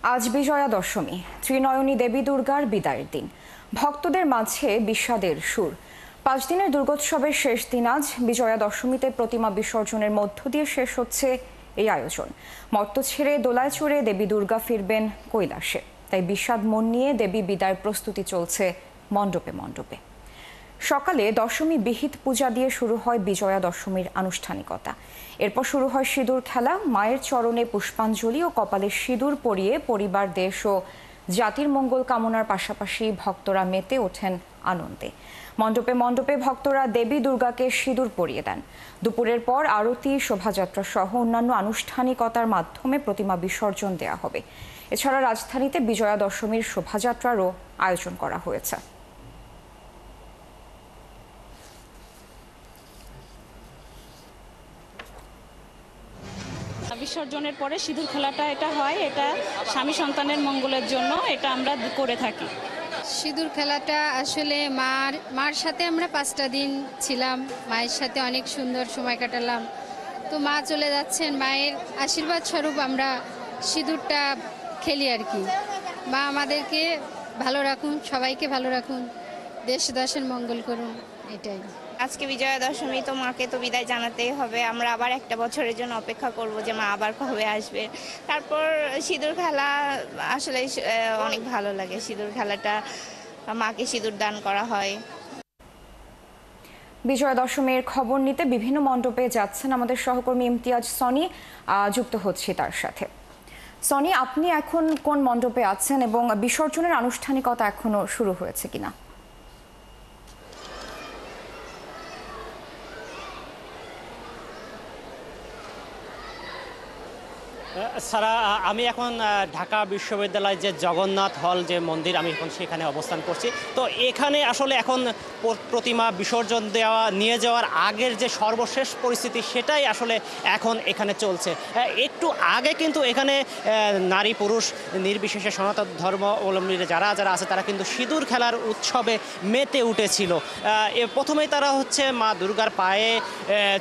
আজ বিজয়া দশমী, ত্রিনয়নী দেবী দুর্গার বিদায়ের দিন। ভক্তদের মাঝে বিষাদের সুর। 5 দিনের দুর্গোৎসবের শেষ দিন আজ বিজয়া দশমীতে প্রতিমা বিসর্জনের মধ্য দিয়ে শেষ হচ্ছে এই আয়োজন। মর্ত ছেড়ে দোলায় চড়ে দেবী দুর্গা ফিরবেন কৈলাসে, তাই বিষাদ মন নিয়ে দেবী বিদায়ের প্রস্তুতি চলছে মণ্ডপে মণ্ডপে। সকালে দশমী বিহিত পূজা দিয়ে শুরু হয় বিজয়া দশমীর আনুষ্ঠানিকতা। এরপর শুরু হয় সিঁদুর খেলা। মায়ের চরণে পুষ্পাঞ্জলি ও কপালে সিঁদুর পরিয়ে পরিবার, দেশ ও জাতির মঙ্গল কামনার পাশাপাশি ভক্তরা মেতে ওঠেন আনন্দে। মণ্ডপে মণ্ডপে ভক্তরা দেবী দুর্গাকে সিঁদুর পরিয়ে দেন। দুপুরের পর আরতি, শোভাযাত্রা সহ অন্যান্য আনুষ্ঠানিকতার মাধ্যমে প্রতিমা বিসর্জন দেওয়া হবে। এছাড়া রাজধানীতে বিজয়া দশমীর শোভাযাত্রারও আয়োজন করা হয়েছে। বিসর্জনের পরে সিঁদুর খেলাটা এটা হয়, এটা স্বামী সন্তানের মঙ্গলের জন্য এটা আমরা করে থাকি। সিঁদুর খেলাটা আসলে মার সাথে আমরা 5টা দিন ছিলাম, মায়ের সাথে অনেক সুন্দর সময় কাটালাম। তো মা চলে যাচ্ছেন, মায়ের আশীর্বাদ স্বরূপ আমরা সিঁদুরটা খেলি আর কি। মা আমাদেরকে ভালো রাখুন, সবাইকে ভালো রাখুন, দেশ দেশের মঙ্গল করুন, এটাই। আজকে বিজয়া দশমী, তো মাকে তো বিদায় জানাতেই হবে। আমরা আবার একটা বছরের জন্য অপেক্ষা করব যে মা আবার কবে আসবে। তারপর সিঁদুর খেলা আসলে অনেক ভালো লাগে। সিঁদুর খেলাটা মাকে সিঁদুর দান করা হয়। বিজয়া দশমীর খবর নিতে বিভিন্ন মণ্ডপে যাচ্ছেন আমাদের সহকর্মী ইমতিয়াজ সনি। যুক্ত হচ্ছি তার সাথে। সনি, আপনি এখন কোন মণ্ডপে আছেন এবং বিসর্জনের আনুষ্ঠানিকতা এখনো শুরু হয়েছে কিনা? সারা, আমি এখন ঢাকা বিশ্ববিদ্যালয়ের যে জগন্নাথ হল যে মন্দির, আমি এখন সেখানে অবস্থান করছি। তো এখানে আসলে এখন প্রতিমা বিসর্জন নিয়ে যাওয়ার আগের যে সর্বশেষ পরিস্থিতি, সেটাই আসলে এখন এখানে চলছে। একটু আগে কিন্তু এখানে নারী পুরুষ নির্বিশেষে সনাতন ধর্ম অবলম্বীরা যারা আছে তারা কিন্তু সিঁদুর খেলার উৎসবে মেতে উঠেছিল। প্রথমেই তারা হচ্ছে মা দুর্গার পায়ে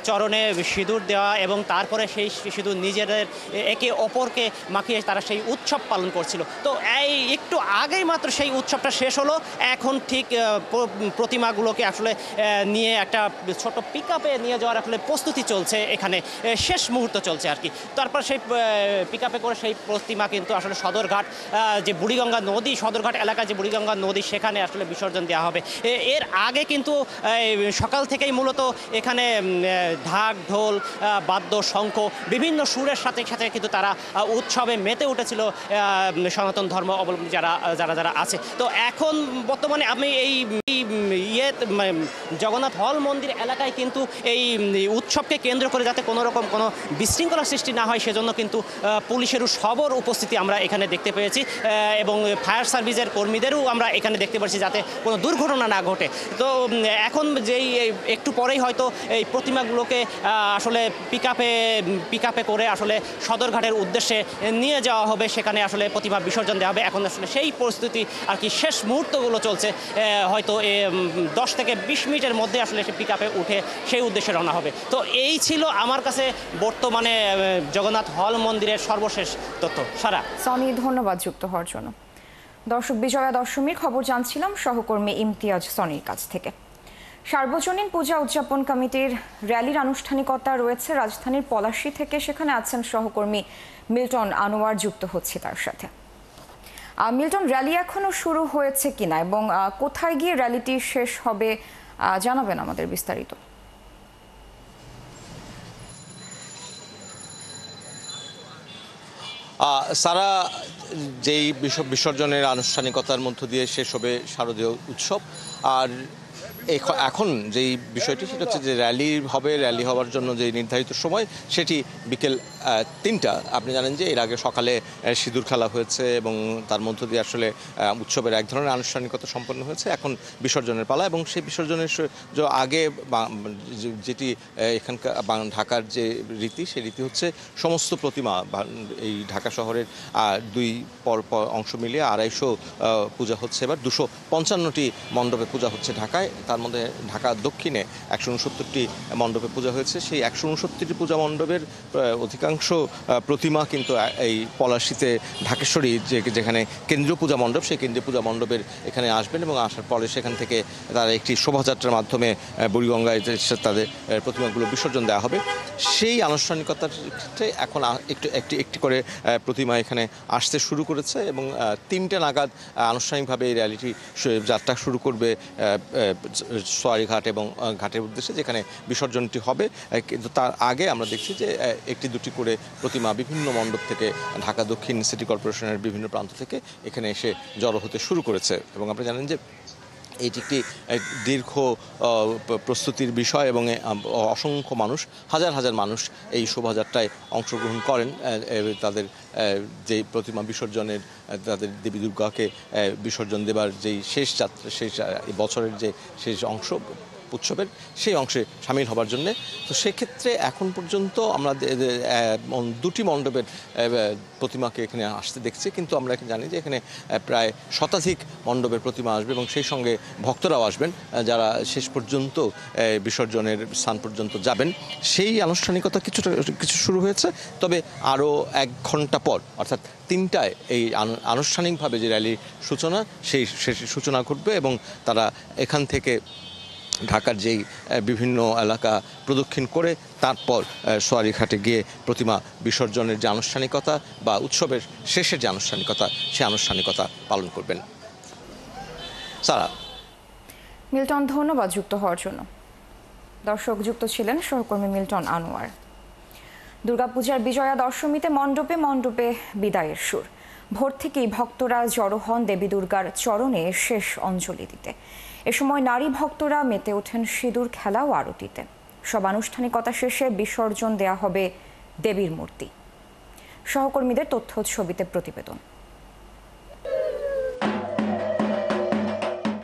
চরণে সিঁদুর দেওয়া এবং তারপরে সেই সিঁদুর নিজেদের একে অপরকে মাখিয়ে তারা সেই উৎসব পালন করছিল। তো এই একটু আগেই মাত্র সেই উৎসবটা শেষ হলো। এখন ঠিক প্রতিমাগুলোকে আসলে নিয়ে একটা ছোট পিকআপে নিয়ে যাওয়ার আসলে প্রস্তুতি চলছে, এখানে শেষ মুহূর্ত চলছে আর কি। তারপর সেই পিকআপে করে সেই প্রতিমা কিন্তু আসলে সদরঘাট, যে বুড়িগঙ্গা নদী, সদরঘাট এলাকায় যে বুড়িগঙ্গা নদী, সেখানে আসলে বিসর্জন দেওয়া হবে। এর আগে কিন্তু সকাল থেকেই মূলত এখানে ঢাক, ঢোল, বাদ্য, শঙ্খ বিভিন্ন সুরের সাথে সাথে কিন্তু তারা উৎসবে মেতে উঠেছিল সনাতন ধর্ম অবলম্বী যারা আছে। তো এখন বর্তমানে আমি এই জগন্নাথ হল মন্দির এলাকায় কিন্তু এই উৎসবকে কেন্দ্র করে যাতে কোনো রকম কোনো বিশৃঙ্খলা সৃষ্টি না হয়, সেজন্য কিন্তু পুলিশেরও সবর উপস্থিতি আমরা এখানে দেখতে পেয়েছি এবং ফায়ার সার্ভিসের কর্মীদেরও আমরা এখানে দেখতে পাচ্ছি যাতে কোনো দুর্ঘটনা না ঘটে। তো এখন যেই একটু পরেই হয়তো এই প্রতিমাগুলোকে আসলে পিকআপে করে আসলে সদরঘাটের উদ্দেশ্যে নিয়ে যাওয়া হবে, সেখানে আসলে প্রতিমা বিসর্জন দেওয়া হবে। এখন আসলে সেই পরিস্থিতি আর কি, শেষ মুহূর্তগুলো চলছে। হয়তো 10 থেকে 20 মিনিটের মধ্যে আসলে সে পিকআপে উঠে সেই উদ্দেশ্যে রওনা হবে। তো এই ছিল আমার কাছে বর্তমানে জগন্নাথ হল মন্দিরের সর্বশেষ তথ্য। সারা। সনি, ধন্যবাদ যুক্ত হওয়ার জন্য। দর্শক, বিজয়া দশমীর খবর জানছিলাম সহকর্মী ইমতিয়াজ সনির কাছ থেকে। সার্বজনীন পূজা উদযাপন কমিটির র্যালির আনুষ্ঠানিকতা রয়েছে রাজধানীর পলাশী থেকে। সেখানে আছেন সহকর্মী মিল্টন আনোয়ার, যুক্ত হচ্ছে তার সাথে। মিল্টন, র্যালি এখনো শুরু হয়েছে কিনা এবং কোথায় গিয়ে র্যালিটি শেষ হবে জানাবেন আমাদের বিস্তারিত। সারা, যেই বিসর্জনের আনুষ্ঠানিকতার মধ্য দিয়ে শেষ হবে শারদীয় উৎসব। আর এখন যেই বিষয়টি, সেটা হচ্ছে যে র্যালি হওয়ার জন্য যে নির্ধারিত সময়, সেটি বিকেল 3টা। আপনি জানেন যে এর আগে সকালে সিঁদুর খেলা হয়েছে এবং তার মধ্য দিয়ে আসলে উৎসবের এক ধরনের আনুষ্ঠানিকতা সম্পন্ন হয়েছে। এখন বিসর্জনের পালা এবং সেই বিসর্জনের আগে যেটি এখানকার ঢাকার যে রীতি, সেই রীতি হচ্ছে সমস্ত প্রতিমা এই ঢাকা শহরের 2 অংশ মিলিয়ে 250 পূজা হচ্ছে। এবার 255টি মণ্ডপে পূজা হচ্ছে ঢাকায়। তার মধ্যে ঢাকা দক্ষিণে 169টি মণ্ডপে পূজা হয়েছে। সেই 169টি পূজা মণ্ডপের অধিকাংশ প্রতিমা কিন্তু এই পলাশীতে ঢাকেশ্বরী যেখানে কেন্দ্রীয় পূজা মণ্ডপ, সেই কেন্দ্রীয় পূজা মণ্ডপের এখানে আসবেন এবং আসার পরে সেখান থেকে তারা একটি শোভাযাত্রার মাধ্যমে বুড়িগঙ্গায় তাদের প্রতিমাগুলো বিসর্জন দেওয়া হবে। সেই আনুষ্ঠানিকতার ক্ষেত্রে এখন একটি করে প্রতিমা এখানে আসতে শুরু করেছে এবং 3টে নাগাদ আনুষ্ঠানিকভাবে এই র্যালিটি যাত্রা শুরু করবে সোয়ারিঘাট এবং ঘাটের উদ্দেশ্যে, যেখানে বিসর্জনটি হবে। কিন্তু তার আগে আমরা দেখছি যে একটি দুটি করে প্রতিমা বিভিন্ন মণ্ডপ থেকে ঢাকা দক্ষিণ সিটি কর্পোরেশনের বিভিন্ন প্রান্ত থেকে এখানে এসে জড়ো হতে শুরু করেছে। এবং আপনি জানেন যে এটি একটি দীর্ঘ প্রস্তুতির বিষয় এবং অসংখ্য মানুষ, হাজার হাজার মানুষ এই শোভাযাত্রায় অংশগ্রহণ করেন। তাদের যেই প্রতিমা বিসর্জনের, তাদের দেবী দুর্গাকে বিসর্জন দেবার যেই শেষ যাত্রা, শেষ বছরের যে শেষ অংশ উৎসবের, সেই অংশে সামিল হবার জন্যে। তো সেক্ষেত্রে এখন পর্যন্ত আমরা 2টি মণ্ডপের প্রতিমাকে এখানে আসতে দেখছি, কিন্তু আমরা জানি যে এখানে প্রায় শতাধিক মণ্ডপের প্রতিমা আসবে এবং সেই সঙ্গে ভক্তরাও আসবেন যারা শেষ পর্যন্ত বিসর্জনের স্থান পর্যন্ত যাবেন। সেই আনুষ্ঠানিকতা কিছু শুরু হয়েছে, তবে আরও 1 ঘন্টা পর অর্থাৎ 3টায় এই আনুষ্ঠানিকভাবে যে র্যালির সূচনা, সেই সূচনা ঘটবে এবং তারা এখান থেকে ঢাকার যেই বিভিন্ন এলাকা প্রদক্ষিণ করে তারপর সোয়ারিঘাটে গিয়ে প্রতিমা বিসর্জনের যে আনুষ্ঠানিকতা বা উৎসবের শেষের যে আনুষ্ঠানিকতা, সেই আনুষ্ঠানিকতা পালন করবেন। সারা। মিল্টন, ধন্যবাদ যুক্ত হওয়ার জন্য। দর্শক, যুক্ত ছিলেন সহকর্মী মিল্টন আনোয়ার। দুর্গাপূজার বিজয়া দশমীতে মণ্ডপে মণ্ডপে বিদায়ের সুর। ভোর থেকেই ভক্তরা জড়ো হন দেবী দুর্গার চরণে শেষ অঞ্জলি দিতে। এ সময় নারী ভক্তরা মেতে ওঠেন সিঁদুর খেলা ও আরতিতে। সব আনুষ্ঠানিকতা শেষে বিসর্জন দেয়া হবে দেবীর মূর্তি। সহকর্মীদের তথ্য ছবিতে প্রতিবেদন।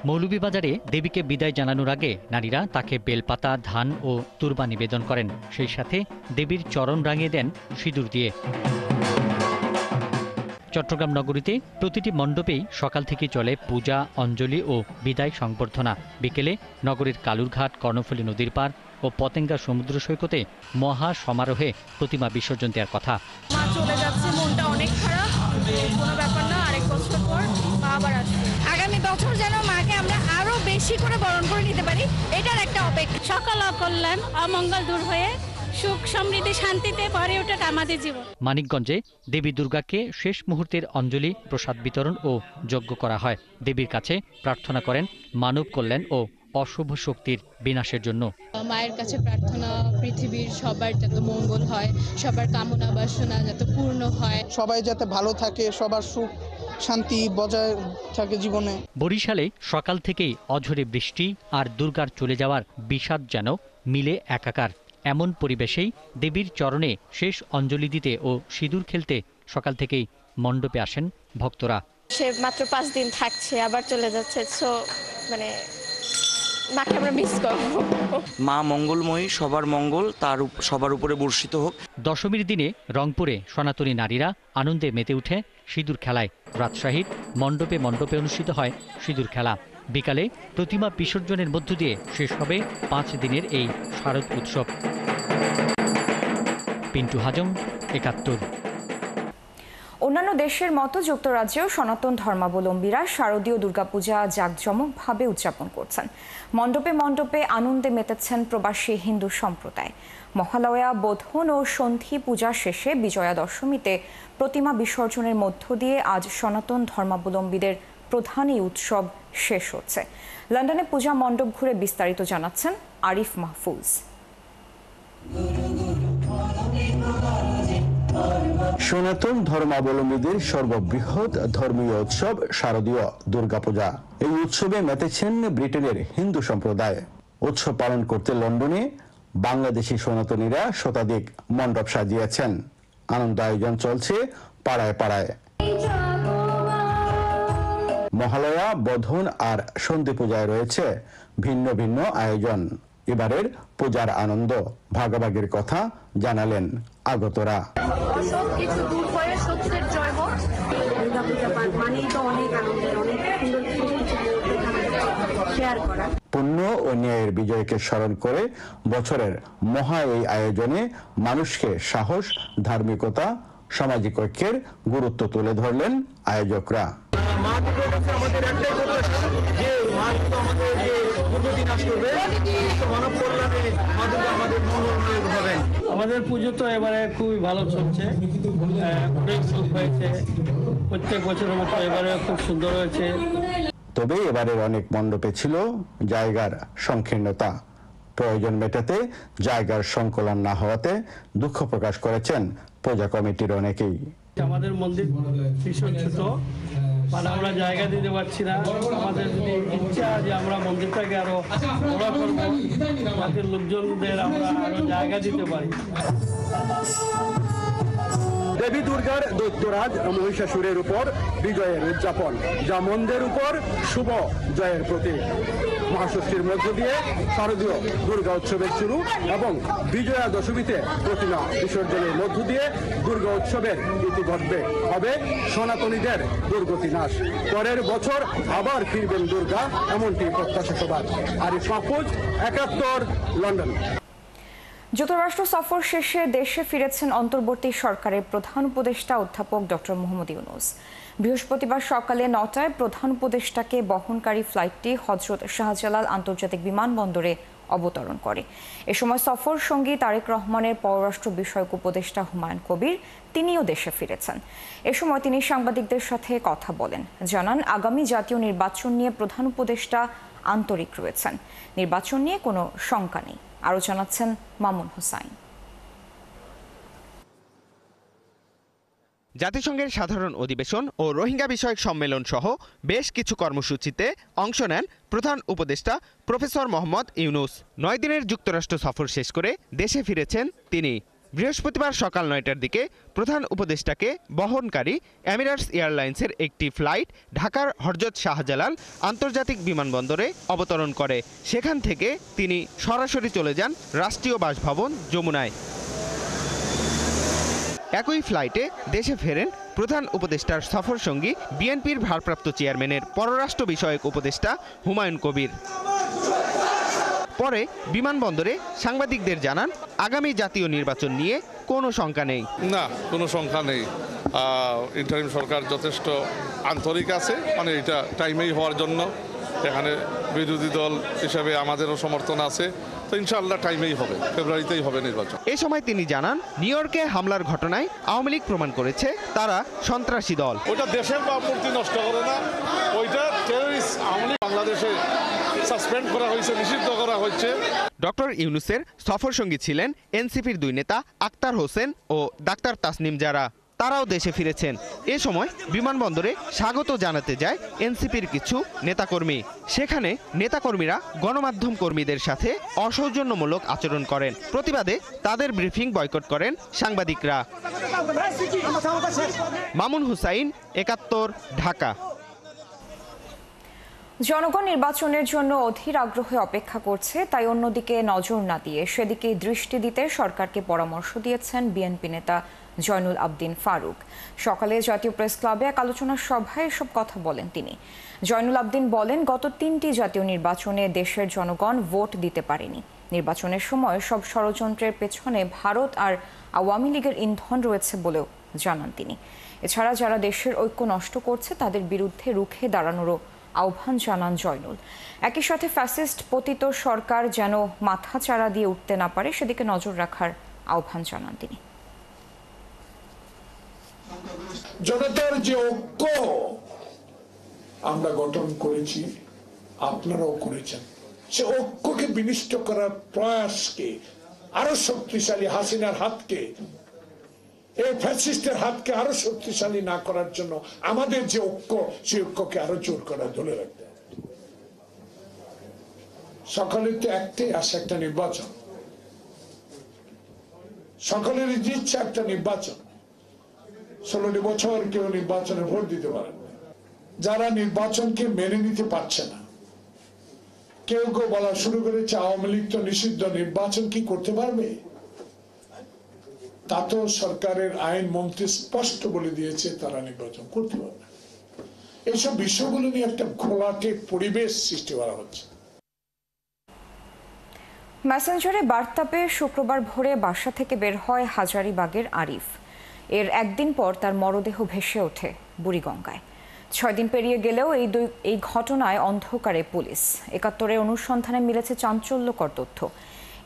মৌলভীবাজারে দেবীকে বিদায় জানানোর আগে নারীরা তাকে বেলপাতা, ধান ও তুরবা নিবেদন করেন। সেই সাথে দেবীর চরণ রাঙিয়ে দেন সিঁদুর দিয়ে। চট্টগ্রাম নগরীতে প্রতিটি মণ্ডপেই সকাল থেকে চলে পূজা, অঞ্জলি ও বিদায় সংবর্ধনা। বিকেলে নগরীর কালুরঘাট, কর্ণফুলী নদীর পার ও পতেঙ্গা সমুদ্র সৈকতে মহা সমারোহে প্রতিমা বিসর্জন দেওয়ার কথা। মা চলে যাচ্ছে, মনটা অনেক খারাপ, কোনো ব্যাপার না, আরেক বছর পর মা আবার আসবে। আগামী বছর যেন মাকে আমরা আরো বেশি করে বরণ করে নিতে পারি, এটার একটা অপেক্ষা। সকল অকল্যাণ, অমঙ্গল দূর হয়ে সুখ, সমৃদ্ধি, শান্তিতে ভরে ওঠা আমাদের জীবন। মানিকগঞ্জে দেবী দুর্গাকে শেষ মুহূর্তের অঞ্জলি, প্রসাদ বিতরণ ও যজ্ঞ করা হয়। দেবীর কাছে প্রার্থনা করেন মানব কল্যাণ ও অশুভ শক্তির বিনাশের জন্য। মায়ের কাছে প্রার্থনা, পৃথিবীর সবার যাতে মঙ্গল হয়, সবার কামনা বাসনা যাতে পূর্ণ হয়, সবাই যাতে ভালো থাকে, সবার সুখ শান্তি বজায় থাকে জীবনে। বরিশালে সকাল থেকেই অঝরে বৃষ্টি আর দুর্গার চলে যাওয়ার বিষাদ যেন মিলে একাকার। এমন পরিবেশেই দেবীর চরণে শেষ অঞ্জলি দিতে ও সিঁদুর খেলতে সকাল থেকেই মণ্ডপে আসেন ভক্তরা। সে মাত্র 5 দিন থাকছে, আবার চলে যাচ্ছে, সো মানে মাকে আমরা মিস করব। মা মঙ্গলময়ী, সবার মঙ্গল তার সবার উপরে বর্ষিত হোক। দশমীর দিনে রংপুরে সনাতনী নারীরা আনন্দে মেতে উঠে সিঁদুর খেলায়। রাজশাহীর মণ্ডপে মণ্ডপে অনুষ্ঠিত হয় সিঁদুর খেলা। বিকালে প্রতিমা বিসর্জনের মধ্য দিয়ে শেষ হবে 5 দিনের এই শারদ উৎসব। পিন্টু হাজং, ৭১। অন্যান্য দেশের মতো যুক্তরাজ্যেও সনাতন ধর্মাবলম্বীরা শারদীয় দুর্গাপূজা জাঁকজমকভাবে উদযাপন করছেন। মণ্ডপে মণ্ডপে আনন্দে মেতেছেন প্রবাসী হিন্দু সম্প্রদায়। মহালয়া, বোধন ও সন্ধি পূজা শেষে বিজয়া দশমীতে প্রতিমা বিসর্জনের মধ্য দিয়ে আজ সনাতন ধর্মাবলম্বীদের প্রধান এই উৎসব শেষ হচ্ছে। লন্ডনে পূজা মণ্ডপ ঘুরে বিস্তারিত জানাচ্ছেন আরিফ মাহফুজ। সনাতন ধর্মাবলম্বীদের সর্ববৃহৎ ধর্মীয় উৎসব শারদীয় দুর্গাপূজা। এই উৎসবে মেতেছেন ব্রিটেনের হিন্দু সম্প্রদায়। উৎসব পালন করতে লন্ডনে বাংলাদেশি সনাতনীরা শতাধিক মণ্ডপ সাজিয়েছেন। আনন্দ আয়োজন চলছে পাড়ায় পাড়ায়। মহালয়া, বোধন আর সন্ধি পূজায় রয়েছে ভিন্ন ভিন্ন আয়োজন। এবারের পূজার আনন্দ ভাগাভাগির কথা জানালেন আগতরা। পুণ্য ও ন্যায়ের বিজয়কে স্মরণ করে বছরের মহা এই আয়োজনে মানুষকে সাহস, ধার্মিকতা, সামাজিক ঐক্যের গুরুত্ব তুলে ধরলেন আয়োজকরা। আমাদের পুজো তো এবারে খুবই ভালো চলছে, অনেক সুখ হয়েছে, প্রত্যেক বছরের মতো এবারে খুব সুন্দর হয়েছে। তবে এবারের অনেক মণ্ডপে ছিল জায়গার সংকীর্ণতা। প্রয়োজন মেটাতে জায়গার সংকলন না হওয়াতে দুঃখ প্রকাশ করেছেন পূজা কমিটির অনেকেই। আমাদের মন্দির ভীষণ ছোট, মানে আমরা জায়গা দিতে পারছি না। আমাদের যদি ইচ্ছা যে আমরা মন্দিরটাকে আরো বড় করবো, যাতে লোকজনদের আমরা আরো জায়গা দিতে পারি। দেবী দুর্গার দৈত্যরাজ মহিষাসুরের উপর বিজয়ের উদযাপন, যা মন্দের উপর শুভ জয়ের প্রতীক। মহাষষ্ঠীর মধ্য দিয়ে শারদীয় দুর্গা উৎসবের শুরু এবং বিজয়া দশমীতে প্রতিমা বিসর্জনের মধ্য দিয়ে দুর্গা উৎসবের ইতি ঘটবে। হবে সনাতনীদের দুর্গতি নাশ। পরের বছর আবার ফিরবেন দুর্গা, এমনটি প্রত্যাশা সবার। আরিফ মাহফুজ, ৭১, লন্ডন। যুক্তরাষ্ট্র সফর শেষে দেশে ফিরেছেন অন্তর্বর্তী সরকারের প্রধান উপদেষ্টা অধ্যাপক ডক্টর মোহাম্মদ ইউনূস। বৃহস্পতিবার সকালে ৯টায় প্রধান উপদেষ্টাকে বহনকারী ফ্লাইটটি হজরত শাহজালাল আন্তর্জাতিক বিমানবন্দরে অবতরণ করে। এ সময় সফর সঙ্গী তারেক রহমানের পররাষ্ট্র বিষয়ক উপদেষ্টা হুমায়ুন কবির, তিনিও দেশে ফিরেছেন। এ সময় তিনি সাংবাদিকদের সাথে কথা বলেন, জানান আগামী জাতীয় নির্বাচন নিয়ে প্রধান উপদেষ্টা আন্তরিক রয়েছেন, নির্বাচন নিয়ে কোনো শঙ্কা নেই। আরও জানাচ্ছেন মামুন হুসাইন। জাতিসংঘের সাধারণ অধিবেশন ও রোহিঙ্গা বিষয়ক সম্মেলন সহ বেশ কিছু কর্মসূচিতে অংশ নেন প্রধান উপদেষ্টা প্রফেসর মোহাম্মদ ইউনূস। ৯ দিনের যুক্তরাষ্ট্র সফর শেষ করে দেশে ফিরেছেন তিনি। বৃহস্পতিবার সকাল ৯টার দিকে প্রধান উপদেষ্টাকে বহনকারী এমিরেটস এয়ারলাইন্সের একটি ফ্লাইট ঢাকার হযরত শাহজালাল আন্তর্জাতিক বিমানবন্দরে অবতরণ করে। সেখান থেকে তিনি সরাসরি চলে যান রাষ্ট্রীয় বাসভবন যমুনায়। একই ফ্লাইটে দেশে ফেরেন প্রধান উপদেষ্টার সফর সঙ্গী বিএনপির ভারপ্রাপ্ত চেয়ারম্যানের পররাষ্ট্র বিষয়ক উপদেষ্টা হুমায়ুন কবির। পরে বিমানবন্দরে সাংবাদিকদের জানান আগামী জাতীয় নির্বাচন নিয়ে কোনো শঙ্কা নেই। না, কোনো শঙ্কা নেই। ইন্টারিম সরকার যথেষ্ট আন্তরিক আছে, মানে এটা টাইমেই হওয়ার জন্য। এখানে বিরোধী দল হিসাবে আমাদেরও সমর্থন আছে, তো ইনশাআল্লাহ টাইমেই হবে, ফেব্রুয়ারিতেই হবে নির্বাচন। এ সময় তিনি জানান নিউ ইয়র্কে হামলার ঘটনায় আওয়ামী লীগ প্রমাণ করেছে তারা সন্ত্রাসী দল। ওইটা দেশের ভাবমূর্তি নষ্ট করে না, ওইটা টেররিস্ট। আওয়ামী লীগ বাংলাদেশে সাসপেন্ড করা হয়েছে, নিষিদ্ধ করা হচ্ছে। ডক্টর ইউনূসের সফর সঙ্গী ছিলেন এনসিপির ২ নেতা আক্তার হোসেন ও ডাক্তার তাসনিম জারা, তারাও দেশে ফিরেছেন। এ সময় বিমানবন্দরে স্বাগত জানাতে যায় এনসিপির কিছু নেতাকর্মী। সেখানে নেতাকর্মীরা গণমাধ্যম কর্মীদের সাথে অসৌজন্যমূলক আচরণ করেন। প্রতিবাদে তাদের ব্রিফিং বয়কট করেন সাংবাদিকরা। মামুন হুসাইন, ৭১, ঢাকা। জনগণ নির্বাচনের জন্য অধীর আগ্রহে অপেক্ষা করছে, তাই অন্যদিকে নজর না দিয়ে সেদিকে দৃষ্টি দিতে সরকারকে পরামর্শ দিয়েছেন বিএনপি নেতা জয়নুল আবদিন ফারুক। সকালে জাতীয় প্রেস ক্লাবে এক আলোচনা সভায় এসব কথা বলেন তিনি। জয়নুল আবদিন বলেন, গত ৩টি জাতীয় নির্বাচনে দেশের জনগণ ভোট দিতে পারেনি। নির্বাচনের সময় সব ষড়যন্ত্রের পেছনে ভারত আর আওয়ামী লীগের ইন্ধন রয়েছে বলেও জানান তিনি। এছাড়া যারা দেশের ঐক্য নষ্ট করছে তাদের বিরুদ্ধে রুখে দাঁড়ানোরও আহ্বান জানান জয়নুল। একই সাথে ফ্যাসিস্ট পতিত সরকার যেন মাথা চাড়া দিয়ে উঠতে না পারে সেদিকে নজর রাখার আহ্বান জানান তিনি। জনতার যে ঐক্য আমরা গঠন করেছি, আপনারাও করেছেন, সে ঐক্যকে বিনষ্ট করার প্রয়াসকে আরো শক্তিশালী, হাসিনার হাতকে, এই ফ্যাসিস্টের হাতকে আরো শক্তিশালী না করার জন্য আমাদের যে ঐক্য, সেই ঐক্যকে আরো জোর করা, ধরে রাখতে হবে। সকলের তো একটাই আশা, একটা নির্বাচন। সকলের ইচ্ছা একটা নির্বাচন। 16 বছর কেউ নির্বাচনে ভোট দিতে পারেন না। যারা নির্বাচনকে মেনে নিতে পারছে না, কেউ কেউ বলা শুরু করেছে আওয়ামী লীগ তো নিষিদ্ধ, নির্বাচন কি করতে পারবে? তা তো সরকারের আইন মন্ত্রী স্পষ্ট বলে দিয়েছে তারা নির্বাচন করতে পারবে না। এইসব বিষয়গুলো নিয়ে একটা ঘোলাটে পরিবেশ সৃষ্টি করা হচ্ছে। মেসেঞ্জারে বার্তা পেয়ে শুক্রবার ভোরে বাসা থেকে বের হয় হাজারীবাগের আরিফ। এর একদিন পর তার মরদেহ ভেসে ওঠে বুড়িগঙ্গায়। 6 দিন পেরিয়ে গেলেও এই ঘটনায় অন্ধকারে পুলিশ। 71-এর অনুসন্ধানে মিলেছে চাঞ্চল্যকর তথ্য।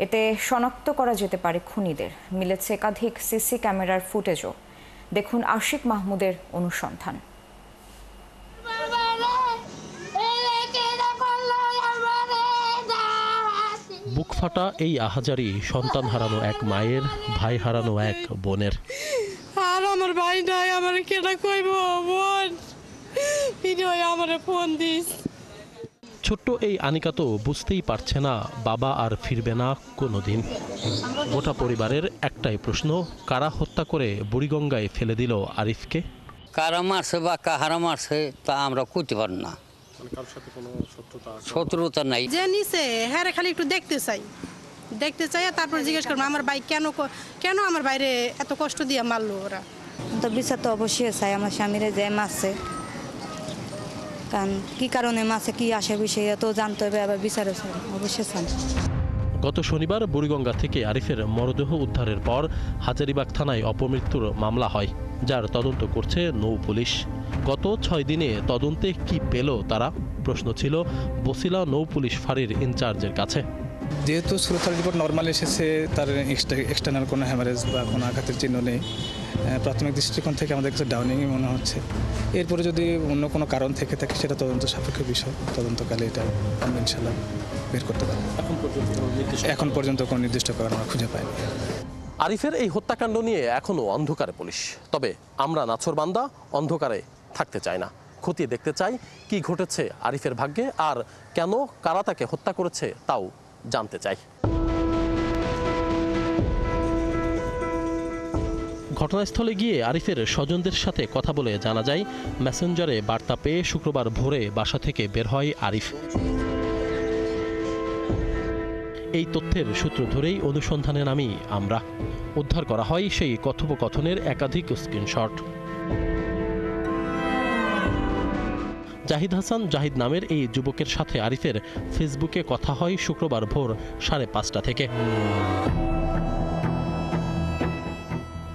এতে শনাক্ত করা যেতে পারে খুনিদের। মিলেছে একাধিক সিসি ক্যামেরার ফুটেজও। দেখুন আশিক মাহমুদের অনুসন্ধান। বুকফাটা এই আহাজারি সন্তান হারানো এক মায়ের, ভাই হারানো এক বোনের। আর আমার ভাই নাই, আমার কেনা কইব বোন ভিডিও আমারে ফোন দিস। ছোট্ট এই আনিকা তো বুঝতেই পারছে না বাবা আর ফিরবে না কোনোদিন। গোটা পরিবারের একটাই প্রশ্ন, কারা হত্যা করে বুড়িগঙ্গায় ফেলে দিল আরিফকে? কারা মারছে বা কাহারা মারছে তা আমরা করতে পারি না। শত্রুতা নাই। যে নিছে হ্যাঁ খালি একটু দেখতে চাই তারপর জিজ্ঞেস করবো আমার ভাই কেন আমার বাইরে এত কষ্ট দিয়ে মারলো ওরা। তো বিচার তো অবশ্যই চাই আমার স্বামীরে যে মারছে, কারণ কি কারণে মারছে কি আসে বিষয়ে তো জানতে হবে, আবার বিচারও চাই অবশ্যই চাই। গত শনিবার বুড়িগঙ্গা থেকে আরিফের মরদেহ উদ্ধারের পর হাজারীবাগ থানায় অপমৃত্যুর মামলা হয়, যার তদন্ত করছে নৌ পুলিশ। গত 6 দিনে তদন্তে কি পেল তারা? প্রশ্ন ছিল বসিলা নৌ পুলিশ ফাঁড়ির ইনচার্জের কাছে। যেহেতু সুরতার রিপোর্ট নর্মাল এসেছে, তার এক্সটার্নাল কোনো হ্যামারেজ বা কোনো আঘাতের চিহ্ন নেই, প্রাথমিক দৃষ্টিকোণ থেকে আমাদের কাছে ডাউনিংই মনে হচ্ছে। এরপরে যদি অন্য কোনো কারণ থেকে থাকে সেটা তদন্ত সাপেক্ষ বিষয়, তদন্তকালে এটা আমরা ইনশাল্লাহ বের করতে পারি। এখন পর্যন্ত কোনো নির্দিষ্ট কারণ আমরা খুঁজে পাইনি। আরিফের এই হত্যাকাণ্ড নিয়ে এখনও অন্ধকারে পুলিশ। তবে আমরা নাছোড়বান্দা অন্ধকারে থাকতে চাই না, খতিয়ে দেখতে চাই কি ঘটেছে আরিফের ভাগ্যে, আর কেন কারা তাকে হত্যা করেছে তাও জানতে চাই। ঘটনাস্থলে গিয়ে আরিফের স্বজনদের সাথে কথা বলে জানা যায়, মেসেঞ্জারে বার্তা পেয়ে শুক্রবার ভোরে বাসা থেকে বের হয় আরিফ। এই তথ্যের সূত্র ধরেই অনুসন্ধানে নামি আমরা। উদ্ধার করা হয় সেই কথোপকথনের একাধিক স্ক্রিনশট। জাহিদ হাসান জাহিদ নামের এই যুবকের সাথে আরিফের ফেসবুকে কথা হয় শুক্রবার ভোর 5:30 থেকে।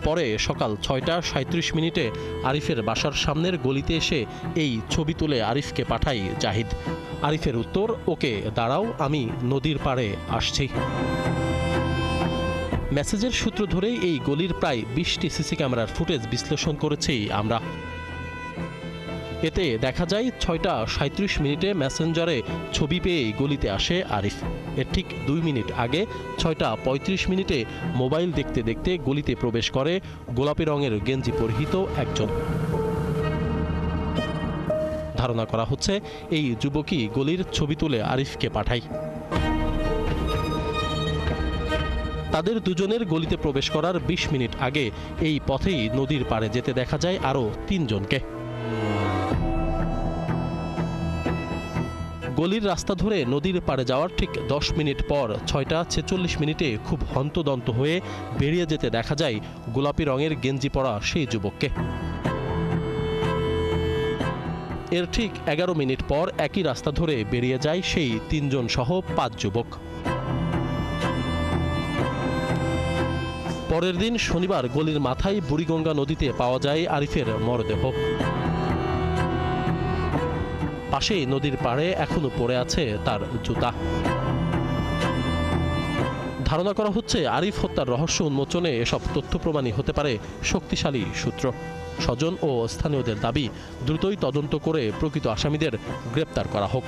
পরে সকাল 6:37 আরিফের বাসার সামনের গলিতে এসে এই ছবি তুলে আরিফকে পাঠায় জাহিদ। আরিফের উত্তর, ওকে দাঁড়াও, আমি নদীর পাড়ে আসছি। মেসেজের সূত্র ধরেই এই গলির প্রায় 20টি সিসি ক্যামেরার ফুটেজ বিশ্লেষণ করেছি আমরা। এতে দেখা যায় 6:37 মেসেঞ্জারে ছবি পেয়েই গলিতে আসে আরিফ। এর ঠিক 2 মিনিট আগে 6:35 মোবাইল দেখতে দেখতে গলিতে প্রবেশ করে গোলাপি রঙের গেঞ্জি পরিহিত একজন। ধারণা করা হচ্ছে এই যুবকই গলির ছবি তুলে আরিফকে পাঠায়। তাদের দুজনের গলিতে প্রবেশ করার 20 মিনিট আগে এই পথেই নদীর পাড়ে যেতে দেখা যায় আরও 3 জনকে। গলির রাস্তা ধরে নদীর পাড়ে যাওয়ার ঠিক 10 মিনিট পর 6:46 খুব হন্তদন্ত হয়ে বেরিয়ে যেতে দেখা যায় গোলাপি রঙের গেঞ্জি পরা সেই যুবককে। এর ঠিক 11 মিনিট পর একই রাস্তা ধরে বেরিয়ে যায় সেই 3 জন সহ 5 যুবক। পরের দিন শনিবার গলির মাথায় বুড়িগঙ্গা নদীতে পাওয়া যায় আরিফের মরদেহ। পাশেই নদীর পাড়ে এখনো পড়ে আছে তার জুতা। ধারণা করা হচ্ছে আরিফ হত্যার রহস্য উন্মোচনে এসব তথ্য প্রমাণই হতে পারে শক্তিশালী সূত্র। স্বজন ও স্থানীয়দের দাবি, দ্রুতই তদন্ত করে প্রকৃত আসামিদের গ্রেপ্তার করা হোক।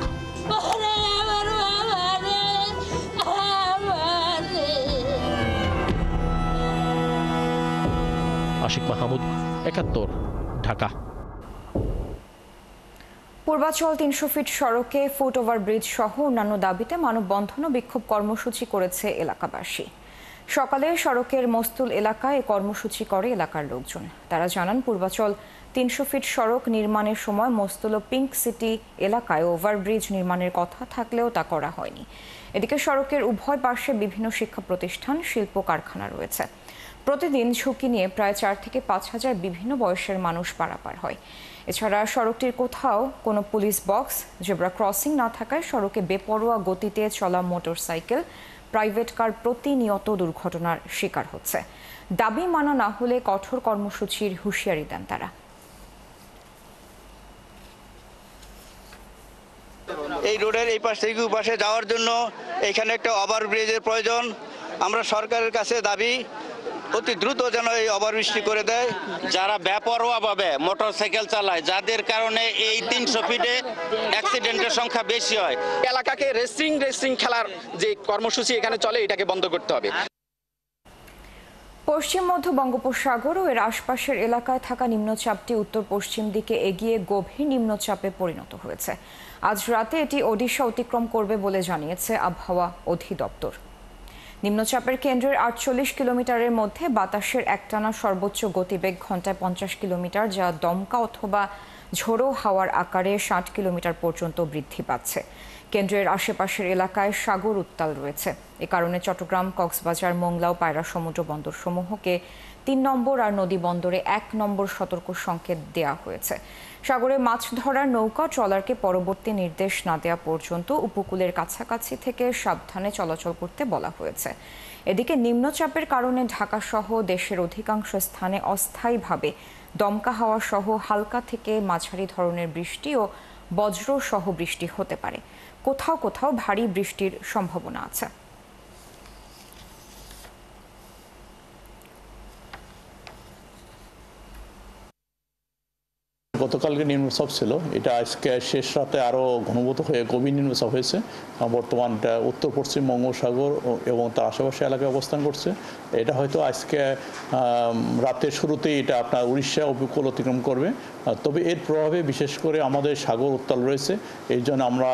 আশিক মাহমুদ, 71, ঢাকা। পূর্বাচল 300 ফিট সড়কে ফুট ওভারব্রিজ সহ অন্যান্য দাবিতে মানববন্ধন ও বিক্ষোভ কর্মসূচি করেছে এলাকাবাসী। সকালে সড়কের মস্তুল এলাকায় কর্মসূচি করে এলাকার লোকজন। তারা জানান, পূর্বাচল 300 ফিট সড়ক নির্মাণের সময় মস্তুল ও পিঙ্ক সিটি এলাকায় ওভারব্রিজ নির্মাণের কথা থাকলেও তা করা হয়নি। এদিকে সড়কের উভয় পাশে বিভিন্ন শিক্ষা প্রতিষ্ঠান, শিল্প কারখানা রয়েছে। প্রতিদিন ঝুঁকি নিয়ে প্রায় 4 থেকে 5 হাজার বিভিন্ন বয়সের মানুষ পারাপার হয়। এছাড়া সড়কটির কোথাও কোনো পুলিশ বক্স, জেব্রা ক্রসিং না থাকায় সড়কে বেপরোয়া গতিতে চলা মোটরসাইকেল, প্রাইভেট কার প্রতিনিয়ত দুর্ঘটনার শিকার হচ্ছে। দাবি মানা না হলে কঠোর কর্মসূচির হুঁশিয়ারি দেন তারা। এই রোডের এই পাশ থেকে ওই পাশে যাওয়ার জন্য এখানে একটা ওভারব্রিজের প্রয়োজন। আমরা সরকারের কাছে দাবি অতি দ্রুত যেন এই ওভারব্রিজটি করে দেয়। যারা বেপরোয়াভাবে মোটরসাইকেল চালায়, যাদের কারণে এই 300 ফিটে অ্যাক্সিডেন্টের সংখ্যা বেশি হয়। এলাকাকে রেসিং খেলার যে কর্মসূচি এখানে চলে এটাকে বন্ধ করতে হবে। পশ্চিম মধ্য বঙ্গোপসাগর ও এর আশপাশের এলাকায় থাকা নিম্নচাপটি উত্তর পশ্চিম দিকে এগিয়ে গভীর নিম্নচাপে পরিণত হয়েছে। আজ রাতে এটি ওডিশা অতিক্রম করবে বলে জানিয়েছে আবহাওয়া অধিদপ্তর। নিম্নচাপের কেন্দ্রের 48 কিলোমিটারের মধ্যে বাতাসের একটানা সর্বোচ্চ গতিবেগ ঘন্টায় 50 কিলোমিটার, যা দমকা অথবা ঝোড়ো হাওয়ার আকারে 60 কিলোমিটার পর্যন্ত বৃদ্ধি পাচ্ছে। কেন্দ্রের আশেপাশের এলাকায় সাগর উত্তাল রয়েছে। এ কারণে চট্টগ্রাম, কক্সবাজার, মোংলা ও পায়রা সমুদ্র বন্দর সমূহকে 3 নম্বর আর নদী বন্দরে 1 নম্বর সতর্ক সংকেত দেওয়া হয়েছে। সাগরে মাছ ধরার নৌকা ট্রলারকে পরবর্তী নির্দেশ না দেওয়া পর্যন্ত উপকূলের কাছাকাছি থেকে সাবধানে চলাচল করতে বলা হয়েছে। এদিকে নিম্নচাপের কারণে ঢাকা সহ দেশের অধিকাংশ স্থানে অস্থায়ীভাবে দমকা হাওয়া সহ হালকা থেকে মাঝারি ধরনের বৃষ্টি ও বজ্র সহ বৃষ্টি হতে পারে। কোথাও কোথাও ভারী বৃষ্টির সম্ভাবনা আছে। গতকালকে নিম্নচাপ ছিল, এটা আজকে শেষ রাতে আরও ঘনীভূত হয়ে গভীর নিম্নচাপ হয়েছে। বর্তমান উত্তর পশ্চিম বঙ্গোপসাগর এবং তার আশেপাশে এলাকায় অবস্থান করছে। এটা হয়তো আজকে রাতের শুরুতেই এটা আপনার উড়িষ্যা উপকূল অতিক্রম করবে। তবে এর প্রভাবে বিশেষ করে আমাদের সাগর উত্তাল রয়েছে। এই জন্য আমরা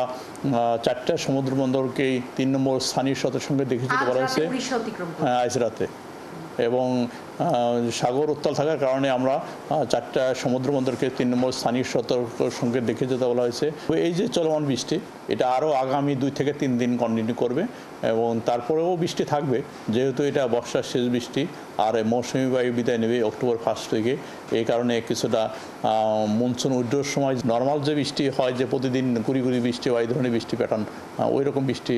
4টা সমুদ্র বন্দরকেই 3 নম্বর স্থানীয় সতর্ক সংকেত দেখে যেতে বলা হয়েছে আজ রাতে। এবং সাগর উত্তাল থাকার কারণে আমরা 4টা সমুদ্র বন্দরকে 3 নম্বর স্থানীয় সতর্ক সংকেত দেখে যেতে বলা হয়েছে। এই যে চলমান বৃষ্টি, এটা আরও আগামী 2 থেকে 3 দিন কন্টিনিউ করবে এবং তারপরেও বৃষ্টি থাকবে, যেহেতু এটা বর্ষার শেষ বৃষ্টি আর মৌসুমী বায়ু বিদায় নেবে অক্টোবর 1 থেকে। এই কারণে কিছুটা মনসুন উইড্রোর সময় নর্মাল যে বৃষ্টি হয়, যে প্রতিদিন গুড়ি গুড়ি বৃষ্টি হয়, এই ধরনের বৃষ্টি প্যাটার্ন, ওই রকম বৃষ্টি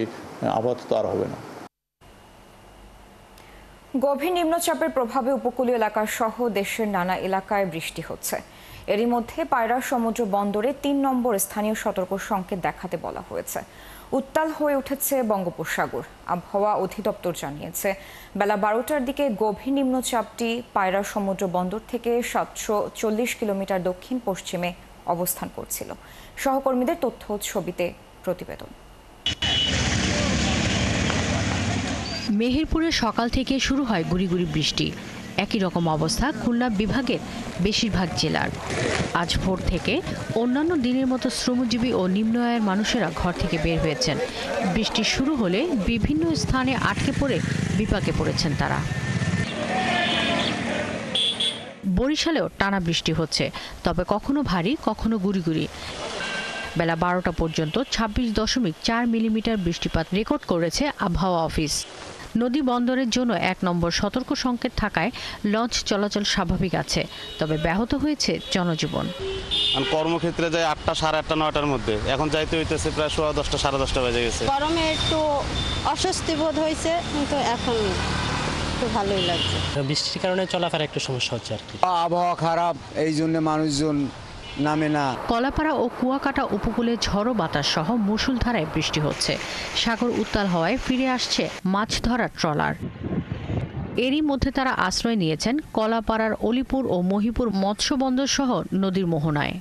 আপাতত আর হবে না। গভীর নিম্নচাপের প্রভাবে উপকূলীয় এলাকা সহ দেশের নানা এলাকায় বৃষ্টি হচ্ছে। এরই মধ্যে পায়রা সমুদ্র বন্দরে 3 নম্বর স্থানীয় সতর্ক সংকেত দেখাতে বলা হয়েছে। উত্তাল হয়ে উঠেছে বঙ্গোপসাগর। আবহাওয়া অধিদপ্তর জানিয়েছে, বেলা 12টার দিকে গভীর নিম্নচাপটি পায়রা সমুদ্র বন্দর থেকে 740 কিলোমিটার দক্ষিণ পশ্চিমে অবস্থান করছিল। সহকর্মীদের তথ্য ছবিতে প্রতিবেদন। মেহেরপুরে সকাল থেকে শুরু হয় গুড়ি গুড়ি বৃষ্টি। একই রকম অবস্থা খুলনা বিভাগের বেশিরভাগ জেলার। আজ ভোর থেকে অন্যান্য দিনের মতো শ্রমজীবী ও নিম্ন আয়ের মানুষেরা ঘর থেকে বের হয়েছেন। বৃষ্টি শুরু হলে বিভিন্ন স্থানে আটকে পড়ে বিপাকে পড়েছেন তারা। বরিশালেও টানা বৃষ্টি হচ্ছে, তবে কখনো ভারী কখনো গুড়ি গুড়ি। বেলা 12টা পর্যন্ত 26.4 মিলিমিটার বৃষ্টিপাত রেকর্ড করেছে আবহাওয়া অফিস। নদী বন্দরের জন্য 1 নম্বর সতর্ক সংকেত থাকায় লঞ্চ চলাচল স্বাভাবিক আছে, তবে ব্যাহত হয়েছে জনজীবন। কর্মক্ষেত্রে যায় 8টা, 8:30, 9টার মধ্যে, এখন যাইতে হইতেছে প্রায় 10:30, 10:30 বেজে গেছে। গরমে একটু অস্বস্তি বোধ হয়েছে, কিন্তু এখন একটু ভালোই লাগছে। বৃষ্টির কারণে চলাফেরা একটু সমস্যা হচ্ছে আর কি। আবহাওয়া খারাপ, এই জন্য মানুষজন নামে না। কলাপাড়া ও কুয়াকাটা উপকূলে ঝড়ো বাতাস সহ মুষলধারায় বৃষ্টি হচ্ছে। সাগর উত্তাল হওয়ায় ফিরে আসছে মাছ ধরার ট্রলার। এরই মধ্যে তারা আশ্রয় নিয়েছেন কলাপাড়ার অলিপুর ও মহিপুর মৎস্য বন্দর সহ নদীর মোহনায়।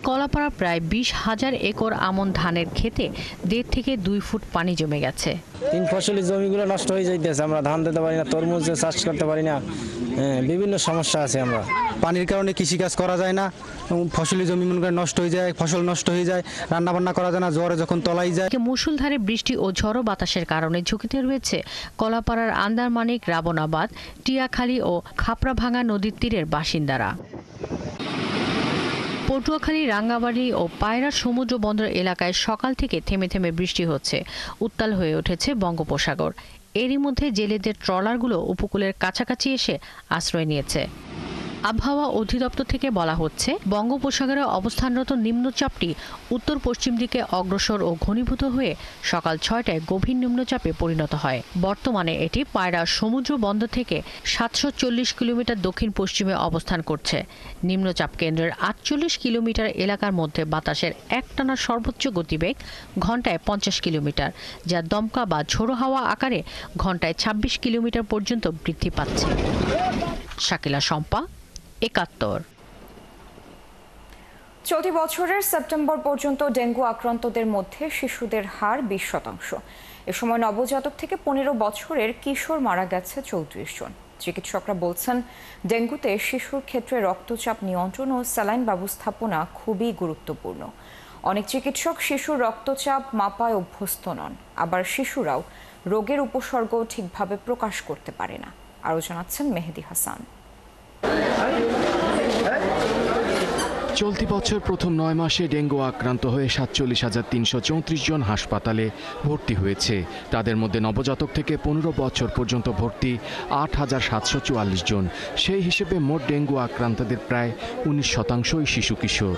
কলাপাড়া প্রায় 20,000 একর আমন ধানের ক্ষেতে 1.5 থেকে 2 ফুট পানি জমে গেছে। 3 ফসলি জমিগুলো নষ্ট হয়ে যাইতেছে, আমরা ধান দিতে পারি না, তরমুজ চাষ করতে পারি না, বিভিন্ন সমস্যা আছে। আমরা পানির কারণে কৃষিকাজ করা যায় না, ফসলি জমি মনে করে নষ্ট হয়ে যায়, ফসল নষ্ট হয়ে যায়, রান্না বান্না করা যায় না, জ্বরে যখন তলাই যায়। মুষলধারে বৃষ্টি ও ঝড়ো বাতাসের কারণে ঝুঁকিতে রয়েছে কলাপাড়ার আন্দারমানিক, রাবণাবাদ, টিয়াখালী ও খাপড়াভাঙা নদীর তীরের বাসিন্দারা। পটুয়াখালী, রাঙ্গাবাড়ী ও পায়রা সমুদ্র বন্দর এলাকায় সকাল থেকে থেমে থেমে বৃষ্টি হচ্ছে। উত্তাল হয়ে উঠেছে বঙ্গোপসাগর। এরই মধ্যে জেলেদের ট্রলারগুলো উপকূলের কাছাকাছি এসে আশ্রয় নিয়েছে। আবহাওয়া অধিদপ্তর থেকে বলা হচ্ছে, বঙ্গোপসাগরে অবস্থানরত নিম্নচাপটি উত্তর পশ্চিম দিকে অগ্রসর ও ঘনীভূত হয়ে সকাল ৬টায় গভীর নিম্নচাপে পরিণত হয়। বর্তমানে এটি পায়রা সমুদ্র বন্দর থেকে ৭৪০ কিলোমিটার দক্ষিণ পশ্চিমে অবস্থান করছে। নিম্নচাপ কেন্দ্রের ৪৮ কিলোমিটার এলাকার মধ্যে বাতাসের একটানা সর্বোচ্চ গতিবেগ ঘন্টায় ৫০ কিলোমিটার, যা দমকা বা ঝোড়ো হাওয়া আকারে ঘন্টায় ২৬ কিলোমিটার পর্যন্ত বৃদ্ধি পাচ্ছে। শাকিলা শম্পা, ৭১। চলতি বছরের সেপ্টেম্বর পর্যন্ত ডেঙ্গু আক্রান্তদের মধ্যে শিশুদের হার ২০%। এ সময় নবজাতক থেকে ১৫ বছরের কিশোর মারা গেছে ৩৪ জন। চিকিৎসকরা বলছেন, ডেঙ্গুতে শিশুর ক্ষেত্রে রক্তচাপ নিয়ন্ত্রণ ও স্যালাইন ব্যবস্থাপনা খুবই গুরুত্বপূর্ণ। অনেক চিকিৎসক শিশুর রক্তচাপ মাপায় অভ্যস্ত নন, আবার শিশুরাও রোগের উপসর্গ ঠিকভাবে প্রকাশ করতে পারে না। আরও জানাচ্ছেন মেহেদি হাসান। চলতি বছর প্রথম ৯ মাসে ডেঙ্গু আক্রান্ত হয়ে ৪৭,৩৩৪ জন হাসপাতালে ভর্তি হয়েছে। তাদের মধ্যে নবজাতক থেকে ১৫ বছর পর্যন্ত ভর্তি ৮,৭৪৪ জন। সেই হিসেবে মোট ডেঙ্গু আক্রান্তদের প্রায় ১৯% শিশু কিশোর।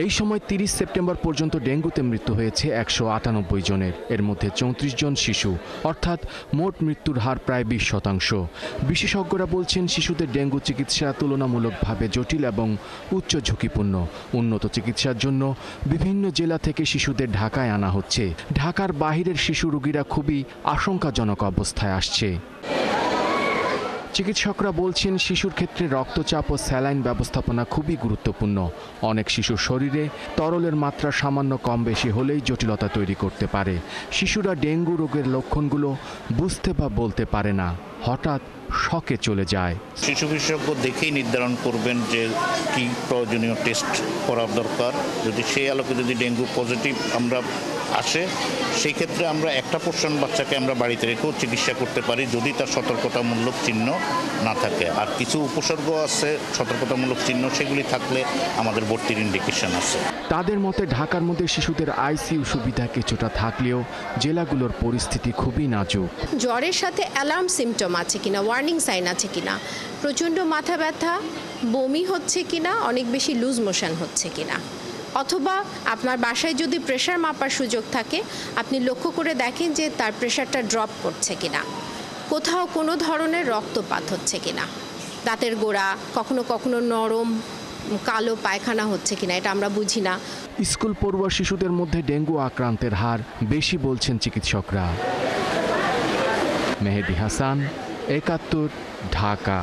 এই সময় ৩০ সেপ্টেম্বর পর্যন্ত ডেঙ্গুতে মৃত্যু হয়েছে ১৯৮ জনের, এর মধ্যে ৩৪ জন শিশু, অর্থাৎ মোট মৃত্যুর হার প্রায় ২০%। বিশেষজ্ঞরা বলছেন, শিশুদের ডেঙ্গু চিকিৎসা তুলনামূলকভাবে জটিল এবং উচ্চ ঝুঁকিপূর্ণ। উন্নত চিকিৎসার জন্য বিভিন্ন জেলা থেকে শিশুদের ঢাকায় আনা হচ্ছে। ঢাকার বাহিরের শিশু রোগীরা খুবই আশঙ্কাজনক অবস্থায় আসছে। চিকিৎসকরা বলছেন, শিশুর ক্ষেত্রে রক্তচাপ ও স্যালাইন ব্যবস্থাপনা খুবই গুরুত্বপূর্ণ। অনেক শিশুর শরীরে তরলের মাত্রা সামান্য কম বেশি হলেই জটিলতা তৈরি করতে পারে। শিশুরা ডেঙ্গু রোগের লক্ষণগুলো বুঝতে বা বলতে পারে না, হঠাৎ শকে চলে যায়। শিশু বিশেষজ্ঞ দেখেই নির্ধারণ করবেন যে কি প্রয়োজনীয় টেস্ট করার দরকার। যদি সেই আলোকে যদি ডেঙ্গু পজিটিভ আমরা আসে, সেই ক্ষেত্রে আমরা একটা পোর্শন বাচ্চাকে আমরা বাড়িতে রেখেও চিকিৎসা করতে পারি, যদি তার সতর্কতামূলক চিহ্ন না থাকে। আর কিছু উপসর্গ আছে সতর্কতামূলক চিহ্ন, সেগুলি থাকলে আমাদের ভর্তির ইন্ডিকেশন আছে। তাদের মতে, ঢাকার মধ্যে শিশুদের আইসিইউ সুবিধা কিছুটা থাকলেও জেলাগুলোর পরিস্থিতি খুবই নাজুক। জ্বরের সাথে অ্যালার্ম সিমটম আছে কিনা, ওয়ার্নিং সাইন আছে কিনা, প্রচণ্ড মাথা ব্যথা, বমি হচ্ছে কিনা, অনেক বেশি লুজ মোশন হচ্ছে কিনা, অথবা আপনার বাসায় যদি প্রেশার মাপার সুযোগ থাকে, আপনি লক্ষ্য করে দেখেন যে তার প্রেশারটা ড্রপ করছে কিনা, কোথাও কোনো ধরনের রক্তপাত হচ্ছে কিনা, দাঁতের গোড়া কখনো কখনো নরম কালো পায়খানা হচ্ছে কিনা, এটা আমরা বুঝি না। স্কুল পড়ুয়া শিশুদের মধ্যে ডেঙ্গু আক্রান্তের হার বেশি বলছেন চিকিৎসকরা। মেহেদি হাসান, ৭১, ঢাকা।